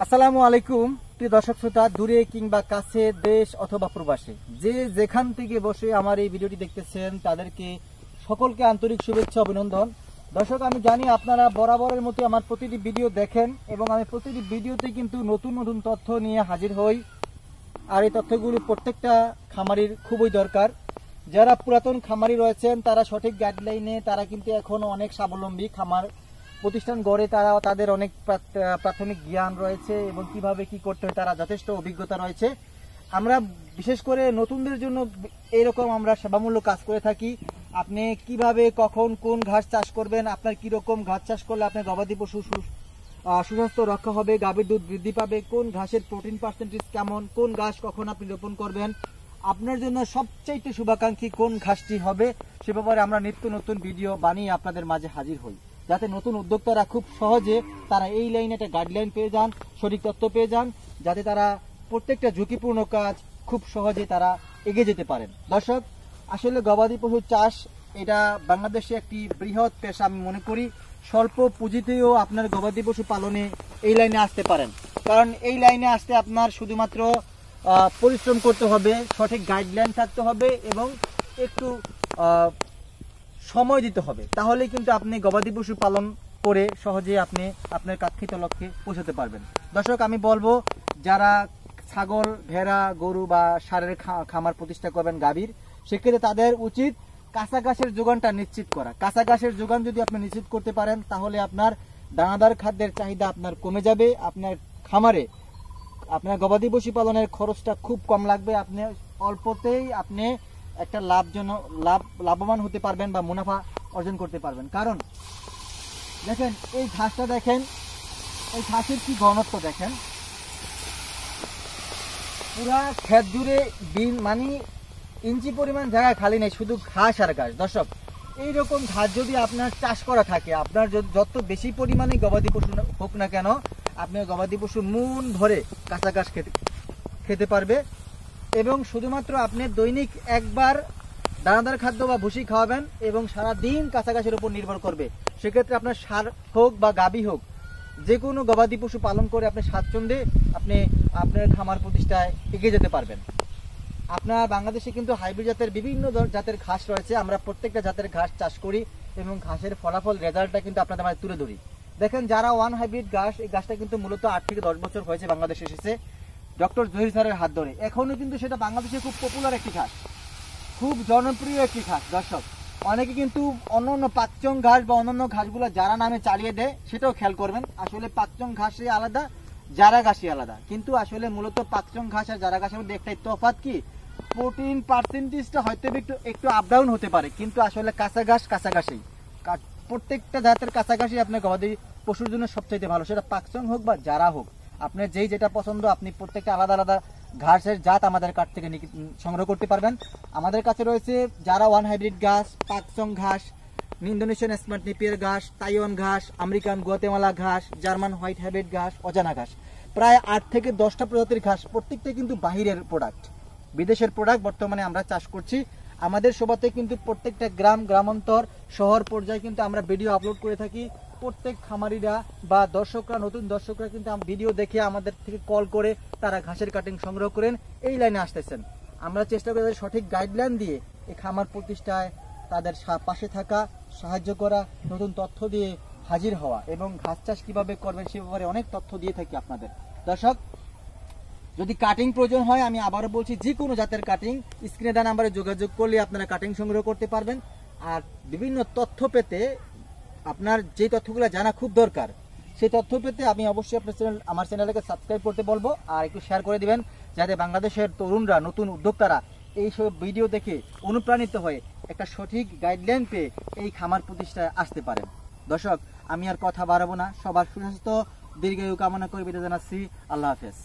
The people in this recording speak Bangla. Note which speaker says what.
Speaker 1: আসসালামু আলাইকুম প্রিয় দর্শক শ্রোতা, দূরে কিংবা কাছে, দেশ অথবা প্রবাসে যে যেখান থেকে বসে আমার এই ভিডিওটি দেখতেছেন তাদেরকে সকলকে আন্তরিক শুভেচ্ছা অভিনন্দন। দর্শক, আমি জানি আপনারা বরাবরের মতো আমার প্রতিটি ভিডিও দেখেন এবং আমি প্রতিটি ভিডিওতে কিন্তু নতুন নতুন তথ্য নিয়ে হাজির হই। আর এই তথ্যগুলো প্রত্যেকটা খামারির খুবই দরকার। যারা পুরাতন খামারি রয়েছেন তারা সঠিক গাইডলাইনে তারা কিন্তু এখনো অনেক স্বাবলম্বী খামার প্রতিষ্ঠান গড়ে, তারা তাদের অনেক প্রাথমিক জ্ঞান রয়েছে এবং কিভাবে কি করতে হয় তারা যথেষ্ট অভিজ্ঞতা রয়েছে। আমরা বিশেষ করে নতুনদের জন্য এইরকম আমরা সেবামূলক কাজ করে থাকি। আপনি কিভাবে কখন কোন ঘাস চাষ করবেন, আপনার কিরকম ঘাস চাষ করলে আপনার গবাদি পশু সুস্বাস্থ্য রক্ষা হবে, গাভীর দুধ বৃদ্ধি পাবে, কোন ঘাসের প্রোটিন পার্সেন্টেজ কেমন, কোন ঘাস কখন আপনি রোপণ করবেন, আপনার জন্য সবচাইতে শুভাকাঙ্ক্ষী কোন ঘাসটি হবে, সে ব্যাপারে আমরা নিত্য নতুন ভিডিও বানিয়ে আপনাদের মাঝে হাজির হই, যাতে নতুন উদ্যোক্তারা খুব সহজে তারা এই লাইনে একটা গাইডলাইন পেয়ে যান, সঠিক তথ্য পেয়ে যান, যাতে তারা প্রত্যেকটা ঝুঁকিপূর্ণ কাজ খুব সহজে তারা এগিয়ে যেতে পারেন। দর্শক, আসলে গবাদি পশু চাষ এটা বাংলাদেশে একটি বৃহৎ পেশা। আমি মনে করি স্বল্প পুঁজিতেও আপনার গবাদি পশু পালনে এই লাইনে আসতে পারেন, কারণ এই লাইনে আসতে আপনার শুধুমাত্র পরিশ্রম করতে হবে, সঠিক গাইডলাইন থাকতে হবে এবং একটু সময় দিতে হবে। তাহলে কিন্তু আপনি গবাদি পশু পালন করে সহজে আপনি আপনার কাঙ্ক্ষিত লক্ষ্যে পৌঁছাতে পারবেন। দর্শক, আমি বলবো যারা ছাগল, ভেড়া, গরু বা ষাঁড়ের খামার প্রতিষ্ঠা করবেন গাভীর, সেক্ষেত্রে তাদের উচিত কাঁচা ঘাসের যোগানটা নিশ্চিত করা। কাঁচা ঘাসের যোগান যদি আপনি নিশ্চিত করতে পারেন তাহলে আপনার দানাদার খাদ্যের চাহিদা আপনার কমে যাবে, আপনার খামারে আপনার গবাদি পশু পালনের খরচটা খুব কম লাগবে, আপনি অল্পতেই আপনি একটা লাভবান হতে পারবেন বা মুনাফা অর্জন করতে পারবেন। কারণ দেখেন এই ঘাসটা, দেখেন এই ঘাসের কি ঘনত্ব, দেখেন পুরা ক্ষেত জুড়ে মানে ইঞ্চি পরিমাণ জায়গা খালি নেই, শুধু ঘাস আর ঘাস। দর্শক, এইরকম ঘাস যদি আপনার চাষ করা থাকে, আপনার যত বেশি পরিমাণে গবাদি পশু হোক না কেন, আপনার গবাদি পশু মন ভরে কাঁচা ঘাস খেতে পারবে এবং শুধুমাত্র আপনি দৈনিক একবার দানাদার খাদ্য বা ভুসি খাওয়াবেন এবং সারা দিন কাঁচা ঘাসের উপর নির্ভর করবে। সেক্ষেত্রে আপনার ষাঁড় হোক বা গাভী হোক, যে কোনো গবাদি পশু পালন করে আপনি স্বাচ্ছন্দ্যে আপনি আপনার খামার প্রতিষ্ঠায় এগিয়ে যেতে পারবেন। আপনার বাংলাদেশে কিন্তু হাইব্রিড জাতের বিভিন্ন জাতের ঘাস রয়েছে, আমরা প্রত্যেকটা জাতের ঘাস চাষ করি এবং ঘাসের ফলাফল রেজাল্টটা কিন্তু আপনাদের মাঝে তুলে ধরি। দেখেন যারা ওয়ান হাইব্রিড ঘাস, এই ঘাসটা কিন্তু মূলত 8 থেকে 10 বছর হয়েছে বাংলাদেশে এসেছে ডক্টর জহির স্যারের হাত ধরে। এখনো কিন্তু সেটা বাংলাদেশে খুব পপুলার একটি ঘাস, খুব জনপ্রিয় একটি ঘাস। দর্শক, অনেকে কিন্তু অন্যান্য পাকচং ঘাস বা অন্যান্য ঘাসগুলো যারা নামে চালিয়ে দেয়, সেটাও খেয়াল করবেন। আসলে পাকচং ঘাসই আলাদা, যারা ঘাসই আলাদা, কিন্তু আসলে মূলত পাকচং ঘাস আর যারা ঘাসের মধ্যে একটাই তফাৎ কি, প্রোটিন পার্সেন্টেজটা হয়তো একটু আপ ডাউন হতে পারে, কিন্তু আসলে কাঁচা ঘাসই। প্রত্যেকটা জাতের কাঁচা ঘাসই আপনার গবাদি পশুর জন্য সবচাইতে ভালো, সেটা পাকচং হোক বা যারা হোক। আপনার যেটা পছন্দ, আপনি প্রত্যেকটা আলাদা আলাদা ঘাসের জাত আমাদের কাছ থেকে সংগ্রহ করতে পারবেন। আমাদের কাছে রয়েছে যারা ওয়ান হাইব্রিড ঘাস, পাকচং ঘাস, ইন্দোনেশিয়ান স্মার্ট নেপিয়ার ঘাস, তাইওয়ান ঘাস, আমেরিকান গুয়াতেমালা ঘাস, জার্মান হোয়াইট হাইব্রিড ঘাস, অজানা ঘাস, প্রায় 8 থেকে 10টা প্রজাতির ঘাস। প্রত্যেকটাই কিন্তু বাহিরের প্রোডাক্ট, বিদেশের প্রোডাক্ট বর্তমানে আমরা চাষ করছি। আমাদের সভাতে কিন্তু প্রত্যেকটা গ্রামান্তর, শহর পর্যায়ে কিন্তু আমরা ভিডিও আপলোড করে থাকি। প্রত্যেক খামারিরা বা দর্শকরা, নতুন দর্শকরা কিন্তু ভিডিও দেখে আমাদের থেকে কল করে তারা ঘাসের কাটিং সংগ্রহ করেন, এই লাইনে আসতেছেন। আমরা চেষ্টা করি সঠিক গাইডলাইন দিয়ে এই খামার প্রতিষ্ঠায় তাদের পাশে থাকা, সাহায্য করা, নতুন তথ্য দিয়ে হাজির হওয়া এবং ঘাস চাষ কিভাবে করবেন সে ব্যাপারে অনেক তথ্য দিয়ে থাকি আপনাদের। দর্শক, যদি কাটিং প্রয়োজন হয়, আমি আবারও বলছি, যে কোনো জাতের কাটিং স্ক্রিনে দেওয়া নাম্বারে যোগাযোগ করলে আপনারা কাটিং সংগ্রহ করতে পারবেন। আর বিভিন্ন তথ্য পেতে, আপনার যে তথ্যগুলো জানা খুব দরকার, সেই তথ্য পেতে আমি অবশ্যই আমার চ্যানেলকে সাবস্ক্রাইব করতে বলবো আর একটু শেয়ার করে দিবেন, যাতে বাংলাদেশের তরুণরা, নতুন উদ্যোক্তারা এইসব ভিডিও দেখে অনুপ্রাণিত হয়ে একটা সঠিক গাইডলাইন পেয়ে এই খামার প্রতিষ্ঠায় আসতে পারেন। দর্শক, আমি আর কথা বাড়াবো না, সবার সুস্বাস্থ্য দীর্ঘায়ু কামনা করে বিদায় জানাচ্ছি। আল্লাহ হাফেজ।